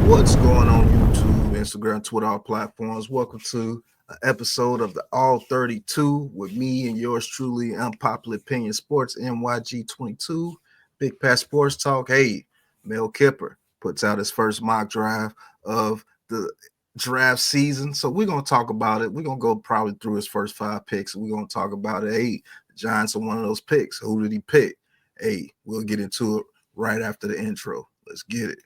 What's going on YouTube, Instagram, Twitter, all platforms? Welcome to an episode of the All 32 with me and yours truly, Unpopular Opinion Sports, NYG22, Big Pat Sports Talk. Hey, Mel Kiper puts out his first mock draft of the draft season. So we're going to talk about it. We're going to go probably through his first 5 picks. And we're going to talk about it. Hey, the Giants are one of those picks. Who did he pick? Hey, we'll get into it right after the intro. Let's get it.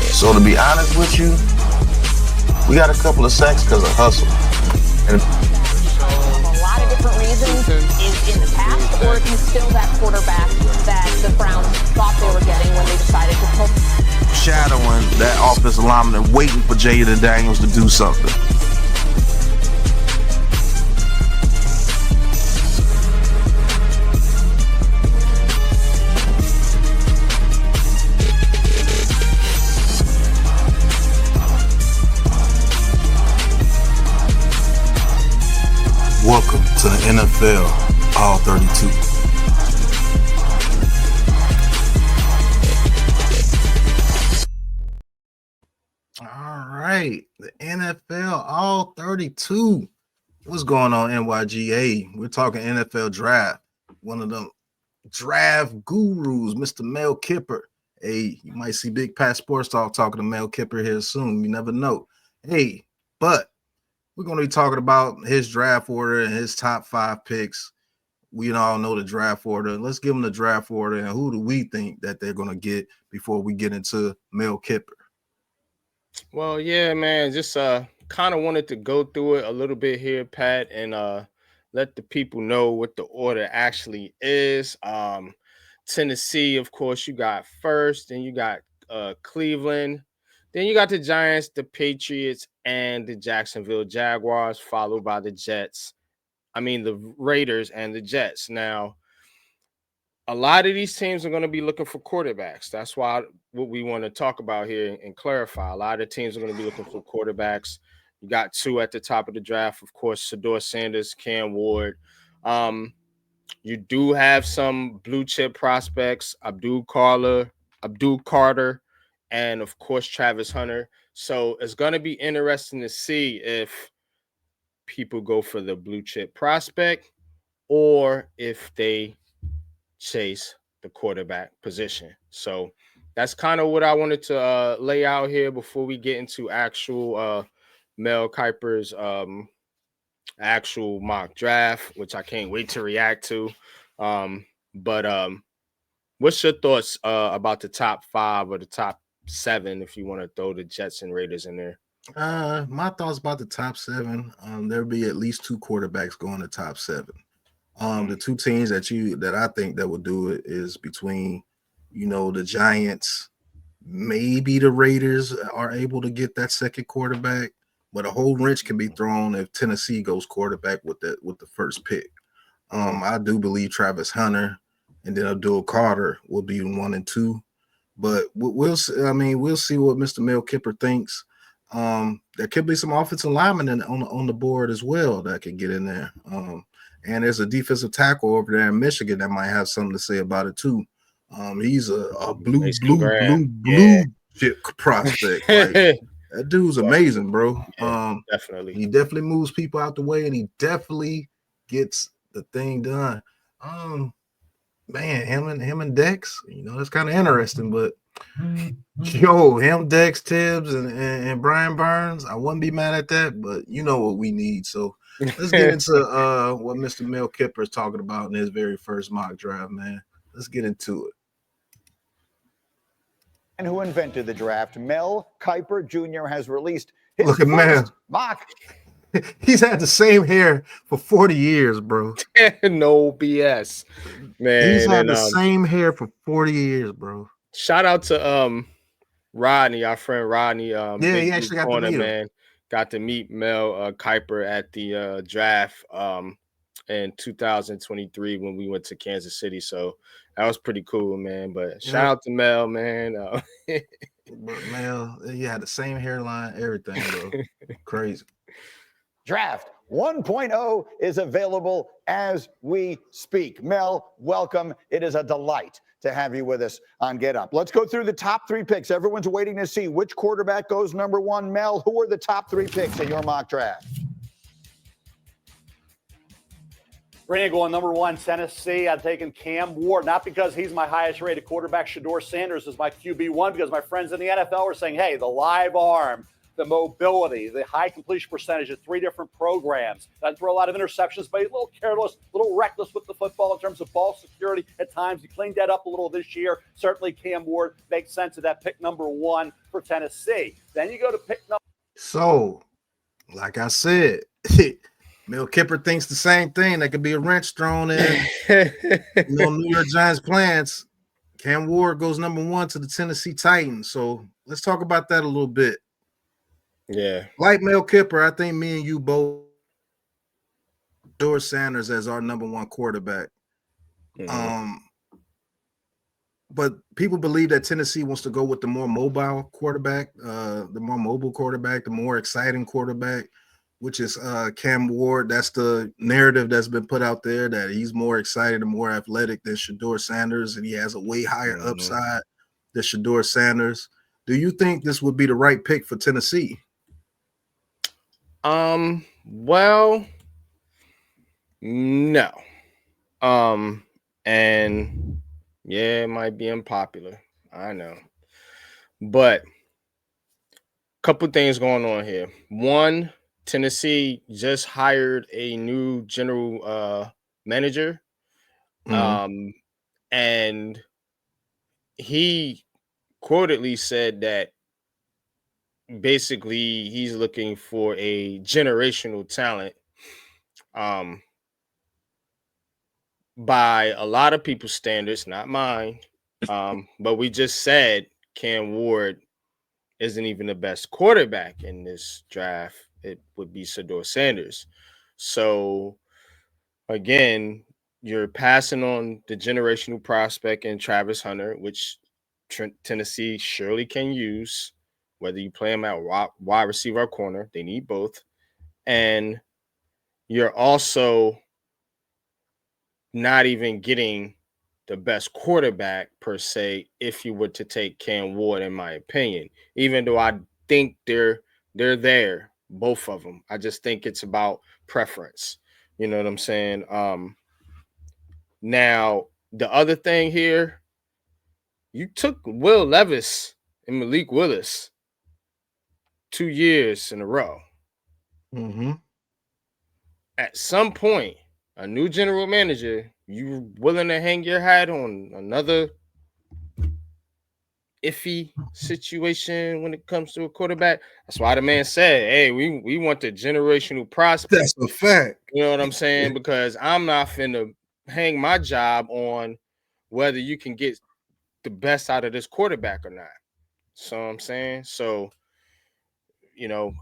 So to be honest with you, we got a couple of sacks because of hustle. And a lot of different reasons is in the past, or if he's still that quarterback that the Browns thought they were getting when they decided to pull. Shadowing that offensive lineman and waiting for Jaden Daniels to do something. Welcome to the NFL All 32. All right, the NFL All 32. What's going on, NYGA? We're talking NFL draft. One of them draft gurus, Mr. Mel Kiper. Hey, you might see Big Pat Sports Talk talking to Mel Kiper here soon. You never know. Hey, but we're going to be talking about his draft order and his top 5 picks. We all know the draft order. Let's give them the draft order and who do we think that they're going to get before we get into Mel Kiper. Well, yeah, man, just kind of wanted to go through it a little bit here, Pat, and let the people know what the order actually is. Tennessee, of course, you got first, then you got Cleveland, then you got the Giants, the Patriots, and the Jacksonville Jaguars, followed by the the Raiders and the Jets. Now, a lot of these teams are going to be looking for quarterbacks. That's why what we want to talk about here and clarify. A lot of teams are going to be looking for quarterbacks. You got 2 at the top of the draft, of course, Shedeur Sanders, Cam Ward. You do have some blue chip prospects, Abdul Carter, and of course Travis Hunter. So it's going to be interesting to see if people go for the blue chip prospect or if they chase the quarterback position. So that's kind of what I wanted to lay out here before we get into actual Mel Kiper's actual mock draft, which I can't wait to react to. But what's your thoughts about the top 5 or the top 7 if you want to throw the Jets and Raiders in there? My thoughts about the top 7, there'll be at least 2 quarterbacks going to top 7. The 2 teams that I think that will do it is between, the Giants, maybe the Raiders are able to get that second quarterback, but a whole wrench can be thrown if Tennessee goes quarterback with the first pick. I do believe Travis Hunter and then Abdul Carter will be 1 and 2, but we'll see. We'll see what Mr. Mel Kiper thinks. There could be some offensive linemen on the board as well that could get in there. And there's a defensive tackle over there in Michigan that might have something to say about it too. He's a blue chip prospect. Like, that dude's amazing, bro. Definitely. He definitely moves people out the way, and he definitely gets the thing done. Man, him and Dex, that's kind of interesting. But him, Dex, Tibbs, and Brian Burns, I wouldn't be mad at that. But you know what we need, so. Let's get into what Mr. Mel Kiper is talking about in his very first mock draft, man. Let's get into it. And who invented the draft? Mel Kiper Jr. has released his Look at Mel. mock. He's had the same hair for 40 years, bro. No BS, man. He's had the same hair for 40 years, bro. Shout out to Rodney, our friend Rodney, Yeah, Big he Blue actually got to Corner, meet him. man, got to meet Mel Kiper at the draft in 2023 when we went to Kansas City. So that was pretty cool, man. But shout Yeah, out to Mel, man. but Mel, he had the same hairline, everything, bro. Crazy. Draft 1.0 is available as we speak. Mel, welcome. It is a delight to have you with us on Get Up. Let's go through the top 3 picks. Everyone's waiting to see which quarterback goes number 1. Mel, who are the top 3 picks in your mock draft? Brandon going number 1, Tennessee. I'm taking Cam Ward, not because he's my highest rated quarterback. Shador Sanders is my QB1 because my friends in the NFL are saying, hey, the live arm, the mobility, the high completion percentage of 3 different programs. Doesn't throw a lot of interceptions, but he's a little careless, a little reckless with the football in terms of ball security at times. He cleaned that up a little this year. Certainly Cam Ward makes sense of that pick number 1 for Tennessee. Then you go to pick number. So, like I said, Mel Kiper thinks the same thing. There could be a wrench thrown in. New York Giants plans. Cam Ward goes number 1 to the Tennessee Titans. So let's talk about that a little bit. Yeah. Like Mel Kiper, I think me and you both George Sanders as our number 1 quarterback. Mhm. But people believe that Tennessee wants to go with the more mobile quarterback, the more exciting quarterback, which is Cam Ward. That's the narrative that's been put out there, that he's more excited and more athletic than Shador Sanders, and he has a way higher upside than Shador Sanders. Do you think this would be the right pick for Tennessee? Well, no. And yeah, it might be unpopular. I know. But a couple things going on here. One, Tennessee just hired a new general manager. And he quotedly said that basically he's looking for a generational talent. By a lot of people's standards, not mine. But we just said Cam Ward isn't even the best quarterback in this draft. It would be Shador Sanders. So again, you're passing on the generational prospect in Travis Hunter, which Tennessee surely can use, whether you play him at wide receiver or corner. They need both. And you're also not even getting the best quarterback per se if you were to take Cam Ward, in my opinion, even though I think they're there, both of them. I just think it's about preference. You know what I'm saying? Now, the other thing here, you took Will Levis and Malik Willis 2 years in a row. At some point, a new general manager, you willing to hang your hat on another iffy situation when it comes to a quarterback? That's why the man said, hey, we want the generational prospect. That's a fact. You know what I'm saying? Because I'm not finna hang my job on whether you can get the best out of this quarterback or not. So I'm saying, so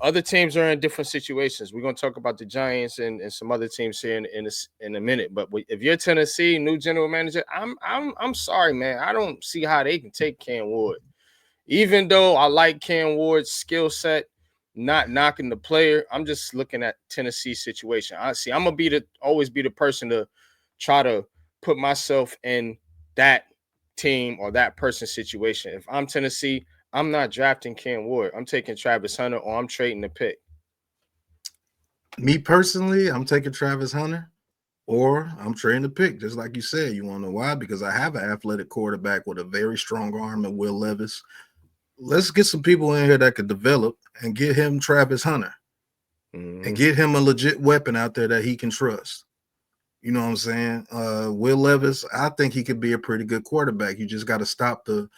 other teams are in different situations. We're gonna talk about the Giants and some other teams here in a minute. But if you're Tennessee, new general manager, I'm sorry, man. I don't see how they can take Cam Ward. Even though I like Cam Ward's skill set, not knocking the player, I'm just looking at Tennessee's situation. I'm gonna always be the person to try to put myself in that team or that person's situation. If I'm Tennessee, I'm not drafting Cam Ward. I'm taking Travis Hunter, or I'm trading the pick. Me personally, I'm taking Travis Hunter, or I'm trading the pick. Just like you said, you want to know why? Because I have an athletic quarterback with a very strong arm and Will Levis. Let's get some people in here that could develop and get him Travis Hunter and get him a legit weapon out there that he can trust. You know what I'm saying? Will Levis, I think he could be a pretty good quarterback. You just got to stop the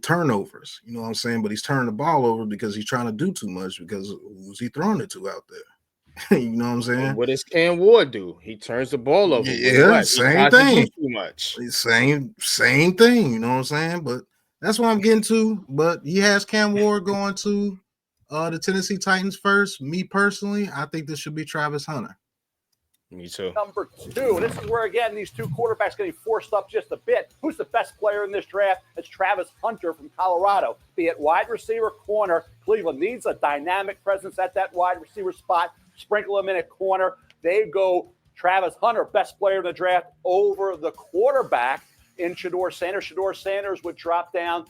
turnovers. You know what I'm saying? But he's turning the ball over because he's trying to do too much, because who's he throwing it to out there? You know what I'm saying? What does Cam Ward do? He turns the ball over. Yeah, same thing. Too much. Same thing. You know what I'm saying? But That's what I'm getting to. But he has Cam Ward going to the Tennessee Titans first. Me personally, I think this should be Travis Hunter. Me too. Number 2. This is where, again, these two quarterbacks getting forced up just a bit. Who's the best player in this draft? It's Travis Hunter from Colorado. Be it wide receiver, corner, Cleveland needs a dynamic presence at that wide receiver spot. Sprinkle him in at corner. They go Travis Hunter, best player in the draft, over the quarterback in Shedeur Sanders. Shedeur Sanders would drop down.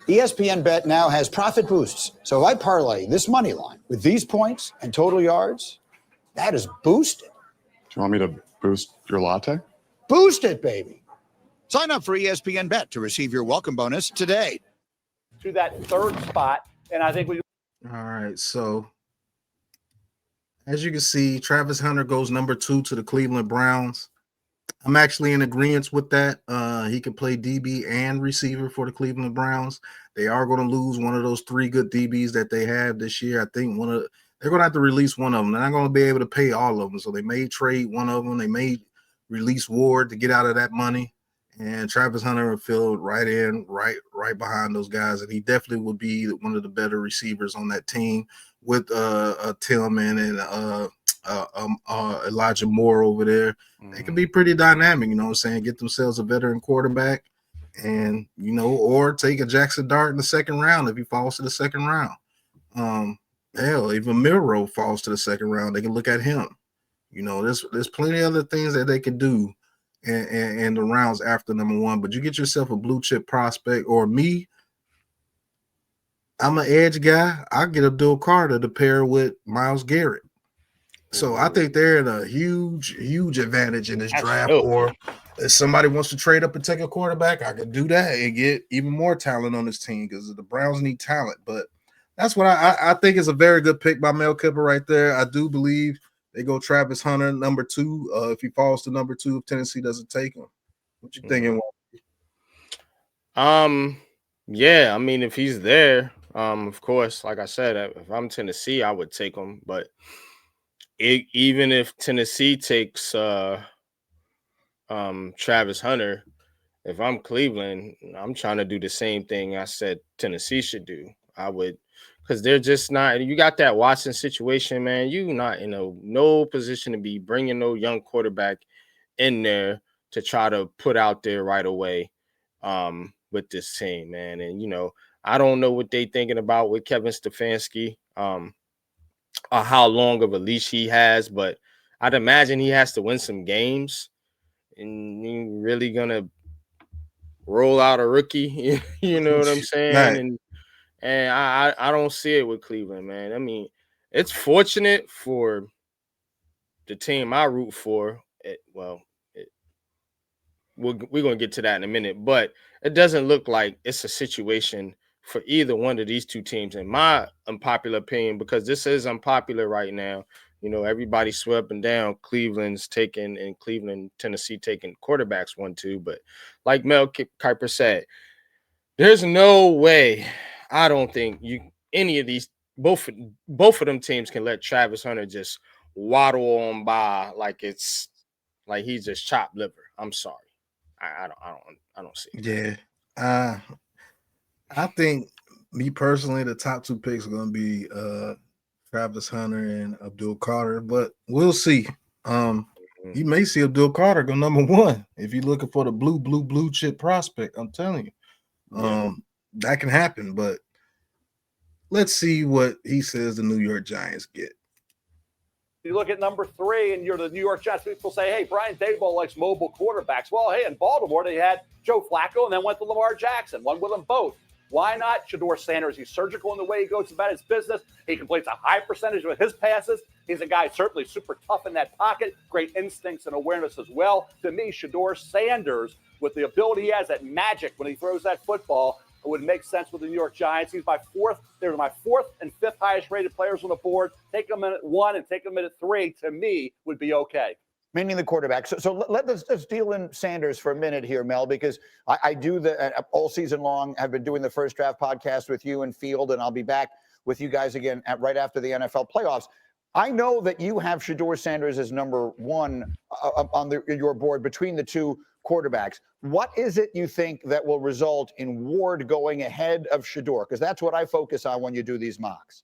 ESPN Bet now has profit boosts. So if I parlay this money line with these points and total yards, that is boosted. Do you want me to boost your latte? Boost it, baby. Sign up for ESPN Bet to receive your welcome bonus today. To that third spot, and I think we. All right, so as you can see, Travis Hunter goes number 2 to the Cleveland Browns. I'm actually in agreement with that. He can play DB and receiver for the Cleveland Browns. They are going to lose one of those 3 good DBs that they have this year. I think they're going to have to release one of them. They're not going to be able to pay all of them, so they may trade one of them. They may release Ward to get out of that money, and Travis Hunter will fill right behind those guys, and he definitely will be one of the better receivers on that team with Tillman and Elijah Moore over there. They can be pretty dynamic, you know what I'm saying? Get themselves a veteran quarterback and, or take a Jackson Dart in the second round if he falls to the second round. Hell, even Milroe falls to the second round, they can look at him. There's plenty of other things that they can do in the rounds after number 1, but you get yourself a blue chip prospect, or me, I'm an edge guy. I get Abdul Carter to pair with Myles Garrett. So I think they're in a huge, huge advantage in this draft. Or if somebody wants to trade up and take a quarterback, I could do that and get even more talent on this team because the Browns need talent. But that's what I think is a very good pick by Mel Kiper right there. I do believe they go Travis Hunter, number 2. If he falls to number 2, if Tennessee doesn't take him. What you thinking? Yeah, I mean, if he's there, of course, like I said, if I'm Tennessee, I would take him. But even if Tennessee takes Travis Hunter, if I'm Cleveland, I'm trying to do the same thing I said Tennessee should do. I would, because they're just not. You got that Watson situation, man. You're not in no position to be bringing no young quarterback in there to try to put out there right away with this team, man. And I don't know what they thinking about with Kevin Stefanski. How long of a leash he has, but I'd imagine he has to win some games, and you're really gonna roll out a rookie. You know what I'm saying? Right. And I don't see it with Cleveland, man. I mean, it's fortunate for the team I root for. We're gonna get to that in a minute, but it doesn't look like it's a situation for either one of these two teams, in my unpopular opinion, because this is unpopular right now. Everybody swept and down. Cleveland's taking, and Tennessee taking quarterbacks 1-2. But like Mel Kiper said, there's no way. I don't think any of these both of them teams can let Travis Hunter just waddle on by like it's like he's just chopped liver. I'm sorry, I don't see it. Yeah. I think, me personally, the top 2 picks are going to be Travis Hunter and Abdul Carter, but we'll see. You may see Abdul Carter go number 1 if you're looking for the blue chip prospect. I'm telling you, that can happen. But let's see what he says the New York Giants get. You look at number 3, and you're the New York Giants. People say, hey, Brian Daboll likes mobile quarterbacks. Well, hey, in Baltimore, they had Joe Flacco and then went to Lamar Jackson. Won with them both. Why not Shedeur Sanders? He's surgical in the way he goes about his business. He completes a high percentage of his passes. He's a guy certainly super tough in that pocket, great instincts and awareness as well. To me, Shedeur Sanders, with the ability he has, that magic when he throws that football, it would make sense with the New York Giants. He's my 4th. They're my 4th and 5th highest rated players on the board. Take them in at 1 and take them in at 3, to me, would be okay. Meaning the quarterback. So let's deal in Sanders for a minute here, Mel, because I do all season long. I've been doing the First Draft podcast with you and Field, and I'll be back with you guys again right after the NFL playoffs. I know that you have Shedeur Sanders as number 1 on your board between the 2 quarterbacks. What is it you think that will result in Ward going ahead of Shedeur? Because that's what I focus on when you do these mocks.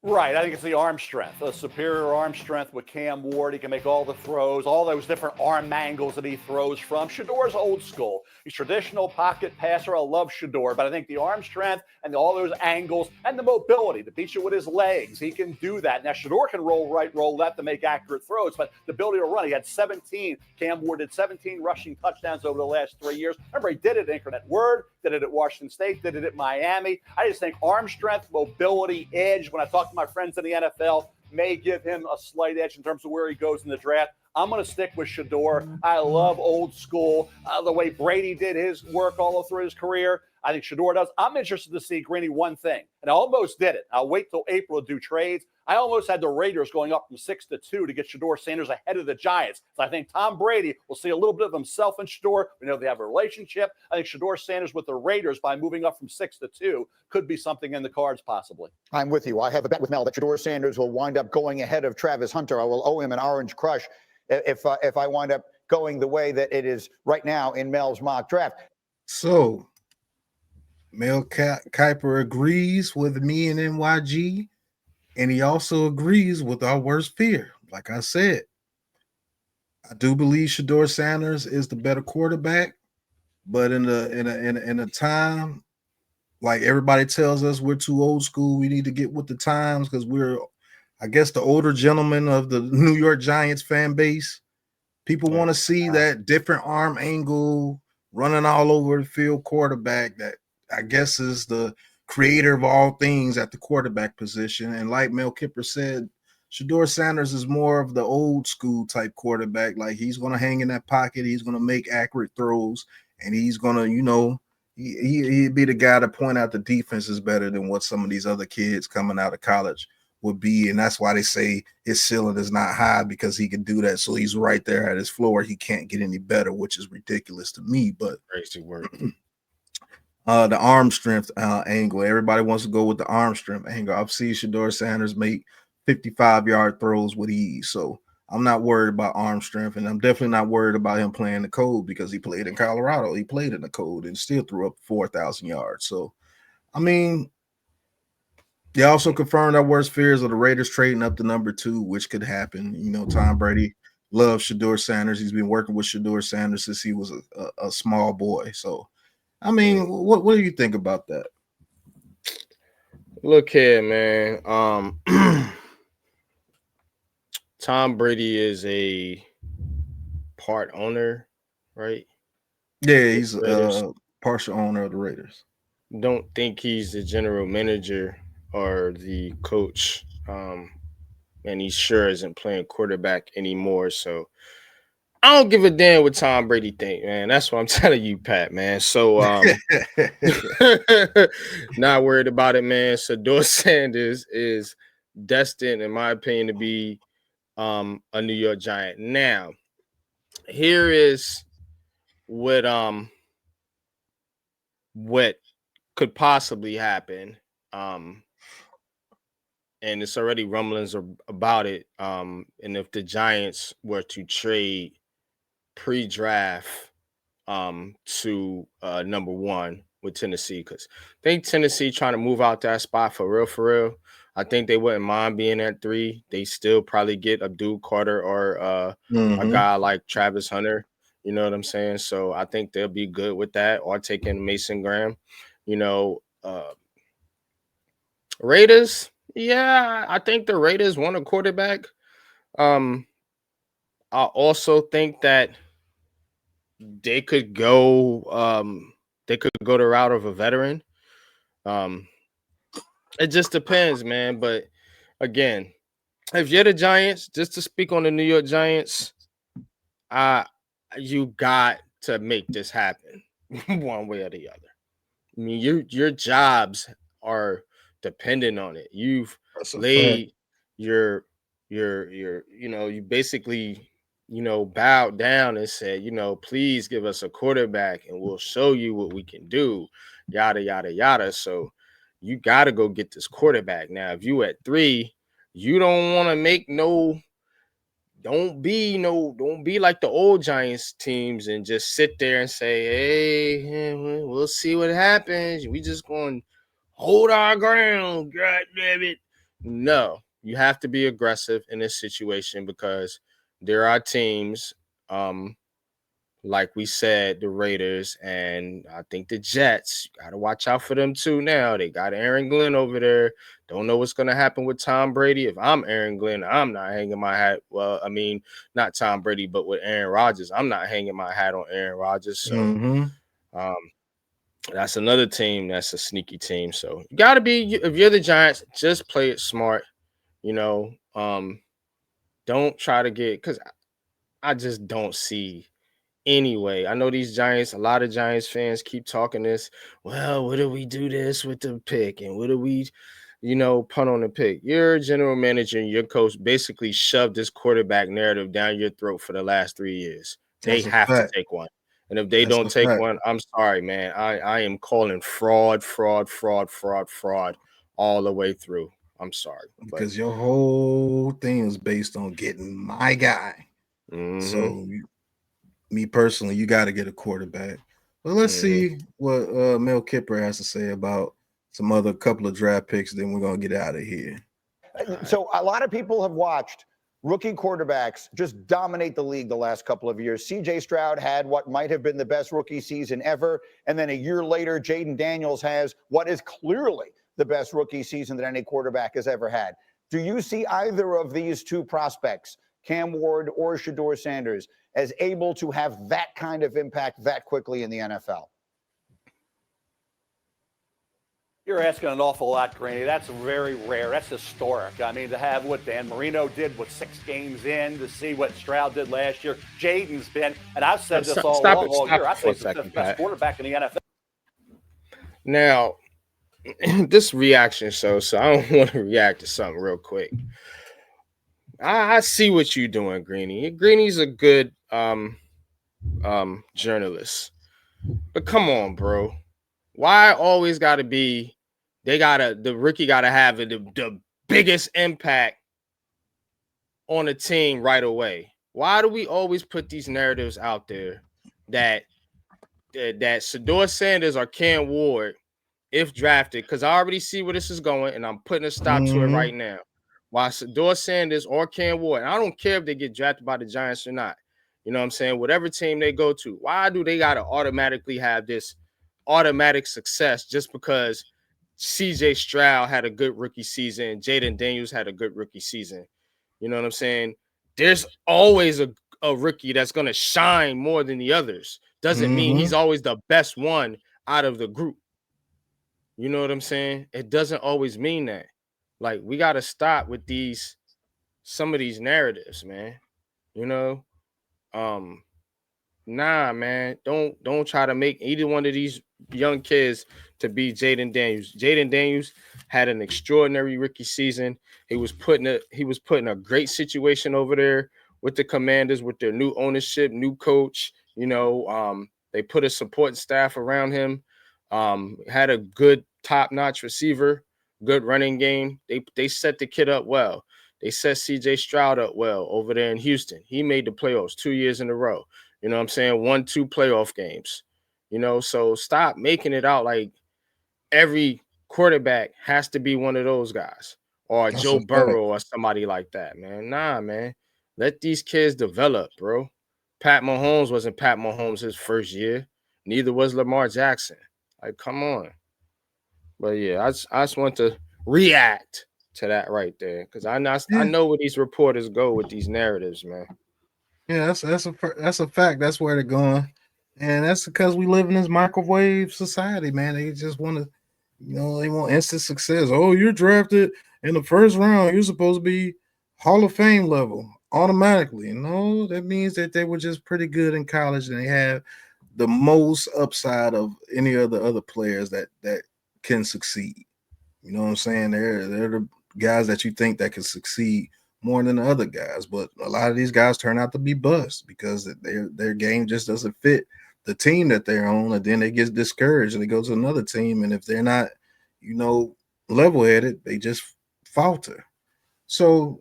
Right. I think it's the arm strength, the superior arm strength with Cam Ward. He can make all the throws, all those different arm angles that he throws from. Shedeur's old school. He's traditional pocket passer. I love Shedeur, but I think the arm strength and all those angles and the mobility to beat you with his legs, he can do that. Now, Shedeur can roll right, roll left to make accurate throws, but the ability to run, he had 17. Cam Ward did 17 rushing touchdowns over the last 3 years. Remember, he did it at Incarnate Word, did it at Washington State, did it at Miami. I just think arm strength, mobility, edge, when I talk to my friends in the NFL, may give him a slight edge in terms of where he goes in the draft. I'm going to stick with Shedeur. I love old school, the way Brady did his work all through his career. I think Shedeur does. I'm interested to see, Greeny, one thing, and I almost did it. I'll wait till April to do trades. I almost had the Raiders going up from 6-2 to get Shedeur Sanders ahead of the Giants. So I think Tom Brady will see a little bit of himself in Shedeur. We know they have a relationship. I think Shedeur Sanders with the Raiders, by moving up from 6-2, could be something in the cards possibly. I'm with you. I have a bet with Mel that Shedeur Sanders will wind up going ahead of Travis Hunter. I will owe him an orange crush if I wind up going the way that it is right now in Mel's mock draft. So Mel Kiper agrees with me and NYG, and he also agrees with our worst fear. Like I said, I do believe Shedeur Sanders is the better quarterback, but in a time like everybody tells us we're too old school, we need to get with the times because we're, I guess, the older gentleman of the New York Giants fan base. People want to see that different arm angle, running all over the field quarterback that I guess is the creator of all things at the quarterback position. And like Mel Kiper said, Shedeur Sanders is more of the old school type quarterback. Like he's going to hang in that pocket. He's going to make accurate throws, and he's going to, he'd be the guy to point out the defense is better than what some of these other kids coming out of college would be. And that's why they say his ceiling is not high, because he can do that. So he's right there at his floor. He can't get any better, which is ridiculous to me. But Crazy word. The arm strength angle. Everybody wants to go with the arm strength angle. I've seen Shedeur Sanders make 55-yard throws with ease. So I'm not worried about arm strength, and I'm definitely not worried about him playing the cold, because he played in Colorado. He played in the cold and still threw up 4,000 yards. So, I mean, they also confirmed our worst fears of the Raiders trading up to number 2, which could happen. Tom Brady loves Shedeur Sanders. He's been working with Shedeur Sanders since he was a small boy. So, I mean, what do you think about that? Look here, man. Tom Brady is a part owner, right? Yeah, he's a partial owner of the Raiders. Don't think he's the general manager or the coach. And he sure isn't playing quarterback anymore. So I don't give a damn what Tom Brady think, man. That's what I'm telling you, Pat, man. So not worried about it, man. So Shedeur Sanders is destined, in my opinion, to be a New York Giant. Now, here is what could possibly happen. And it's already rumblings about it. And if the Giants were to trade pre-draft to number 1 with Tennessee, because I think Tennessee trying to move out that spot for real. I think they wouldn't mind being at 3. They still probably get Abdul Carter or a guy like Travis Hunter. You know what I'm saying? So I think they'll be good with that, or taking Mason Graham. Raiders, yeah, I think the Raiders want a quarterback. I also think that they could go the route of a veteran. It just depends, man. But again, if you're the Giants, just to speak on the New York Giants, you got to make this happen one way or the other. I mean, your jobs are dependent on it. You've laid you basically, bowed down and said, please give us a quarterback and we'll show you what we can do, yada, yada, yada. So you got to go get this quarterback. Now, if you at 3, you don't want to make no don't be like the old Giants teams and just sit there and say, hey, we'll see what happens. We just going to hold our ground. God damn it. No, you have to be aggressive in this situation because there are teams, like we said, the Raiders, and I think the Jets. You got to watch out for them too now. They got Aaron Glenn over there. Don't know what's going to happen with Tom Brady. If I'm Aaron Glenn, I'm not hanging my hat. Well, I mean, not Tom Brady, but with Aaron Rodgers, I'm not hanging my hat on Aaron Rodgers. So that's another team that's a sneaky team. So you got to be, if you're the Giants, just play it smart. Don't try to get, because I just don't see anyway. I know these Giants, a lot of Giants fans keep talking this. Well, what do we do this with the pick? And what do we, punt on the pick? Your general manager and your coach basically shoved this quarterback narrative down your throat for the last 3 years. They That's a have to fact. take one. And if they That's don't a take fact. one, I'm sorry, man. I am calling fraud all the way through. I'm sorry. Because your whole thing is based on getting my guy. So me personally, you got to get a quarterback. But let's see what Mel Kiper has to say about some other couple of draft picks. Then we're going to get out of here. So a lot of people have watched rookie quarterbacks just dominate the league the last couple of years. C.J. Stroud had what might have been the best rookie season ever. And then a year later, Jaden Daniels has what is clearly the best rookie season that any quarterback has ever had. Do you see either of these two prospects, Cam Ward or Shedeur Sanders, as able to have that kind of impact that quickly in the NFL? You're asking an awful lot, Granny. That's very rare. That's historic. I mean, to have what Dan Marino did with 6 games in, to see what Stroud did last year. Jaden's been, and I've said this all year, I think he's the best quarterback in the NFL. Now, this reaction show, so I don't want to react to something real quick. I see what you're doing, Greeny. Greeny's a good journalist. But come on, bro. Why always gotta be the rookie gotta have the biggest impact on a team right away? Why do we always put these narratives out there that Shedeur Sanders or Cam Ward, if drafted, because I already see where this is going, and I'm putting a stop to it right now. Why Shedeur Sanders or Cam Ward, and I don't care if they get drafted by the Giants or not. You know what I'm saying? Whatever team they go to, why do they gotta automatically have this automatic success just because CJ Stroud had a good rookie season, Jaden Daniels had a good rookie season? You know what I'm saying? There's always a rookie that's going to shine more than the others. Doesn't mean he's always the best one out of the group. You know what I'm saying? It doesn't always mean that. Like, we got to stop with some of these narratives, man. You know? Nah, man. Don't try to make either one of these young kids to be Jaden Daniels. Jaden Daniels had an extraordinary rookie season. He was put in a great situation over there with the Commanders, with their new ownership, new coach. You know, they put a support staff around him. Had a good top-notch receiver, good running game. They set the kid up well. They set CJ Stroud up well over there in Houston. He made the playoffs 2 years in a row. You know what I'm saying? 1-2 playoff games. You know, so stop making it out like every quarterback has to be one of those guys or Joe Burrow or somebody like that, man. Nah, man. Let these kids develop, bro. Pat Mahomes wasn't Pat Mahomes his first year. Neither was Lamar Jackson. Like, come on. But yeah, I just want to react to that right there because I know where these reporters go with these narratives, man. Yeah, that's a fact. That's where they're going, and that's because we live in this microwave society, man. They just want to, they want instant success. Oh, you're drafted in the first round. You're supposed to be Hall of Fame level automatically. No, that means that they were just pretty good in college and they have the most upside of any of the other players that can succeed. You know what I'm saying? They're the guys that you think that can succeed more than the other guys, but a lot of these guys turn out to be busts because their game just doesn't fit the team that they're on, and then they get discouraged and they go to another team, and if they're not, level-headed, they just falter. So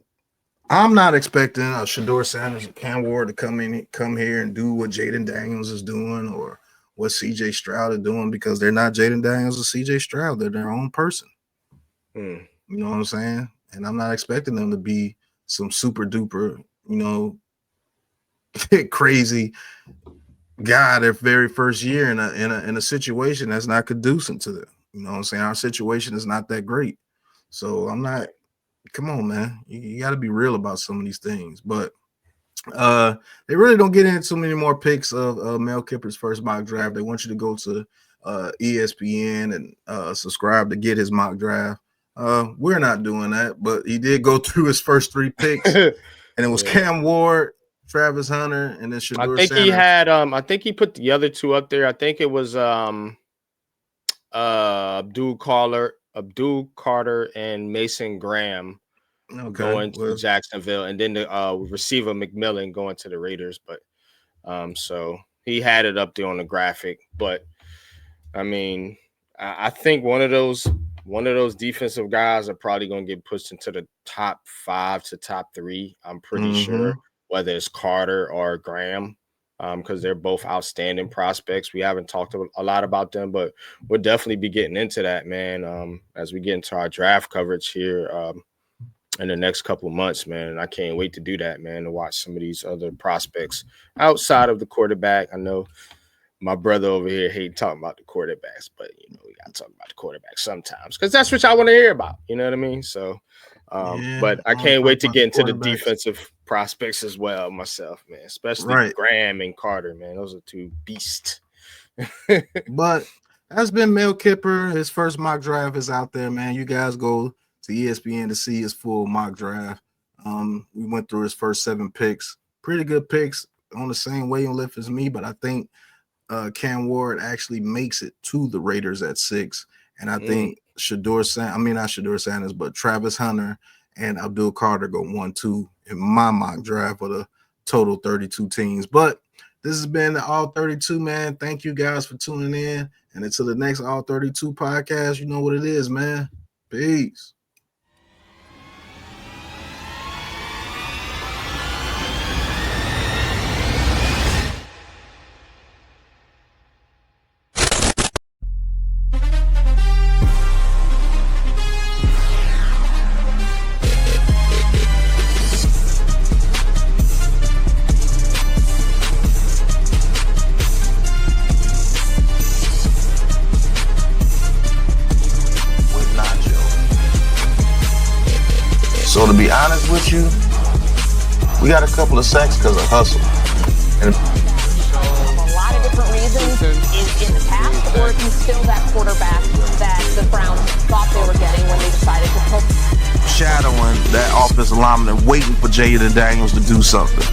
I'm not expecting Shedeur Sanders and Cam Ward to come here and do what Jaden Daniels is doing or what CJ Stroud is doing, because they're not Jaden Daniels or CJ Stroud. They're their own person. You know what I'm saying? And I'm not expecting them to be some super duper, crazy guy their very first year in a situation that's not conducive to them. You know what I'm saying? Our situation is not that great. So I'm not. Come on, man. You got to be real about some of these things. But they really don't get into too many more picks of Mel Kiper's first mock draft. They want you to go to ESPN and subscribe to get his mock draft. We're not doing that, but he did go through his first 3 picks, and it was Cam Ward, Travis Hunter, and then Shedeur I think Sanders. he had I think he put the other 2 up there. I think it was Abdul Carter and Mason Graham going to Jacksonville, and then the receiver McMillan going to the Raiders. But so he had it up there on the graphic. But I mean, I think one of those defensive guys are probably going to get pushed into the top 5 to top 3. I'm pretty sure, whether it's Carter or Graham. Because they're both outstanding prospects. We haven't talked a lot about them, but we'll definitely be getting into that, man, as we get into our draft coverage here in the next couple of months, man. And I can't wait to do that, man, to watch some of these other prospects outside of the quarterback. I know my brother over here hate talking about the quarterbacks, but, we got to talk about the quarterback sometimes because that's what y'all want to hear about. You know what I mean? So, but I can't wait to get into the defensive prospects as well myself, man, especially Graham and Carter, man. Those are 2 beasts. But that's been Mel Kiper. His first mock draft is out there, man. You guys go to ESPN to see his full mock draft. We went through his first 7 picks. Pretty good picks on the same wavelength as me, but I think Cam Ward actually makes it to the Raiders at 6. And I think not Shedeur Sanders, but Travis Hunter and Abdul Carter go 1-2 in my mock draft with a total 32 teams. But this has been the All 32, man. Thank you guys for tuning in. And until the next All 32 podcast, you know what it is, man. Peace. So to be honest with you, we got a couple of sacks because of hustle. And a lot of different reasons is in the past, or he's still that quarterback that the Browns thought they were getting when they decided to pull. Shadowing that offensive lineman and waiting for Jaden Daniels to do something.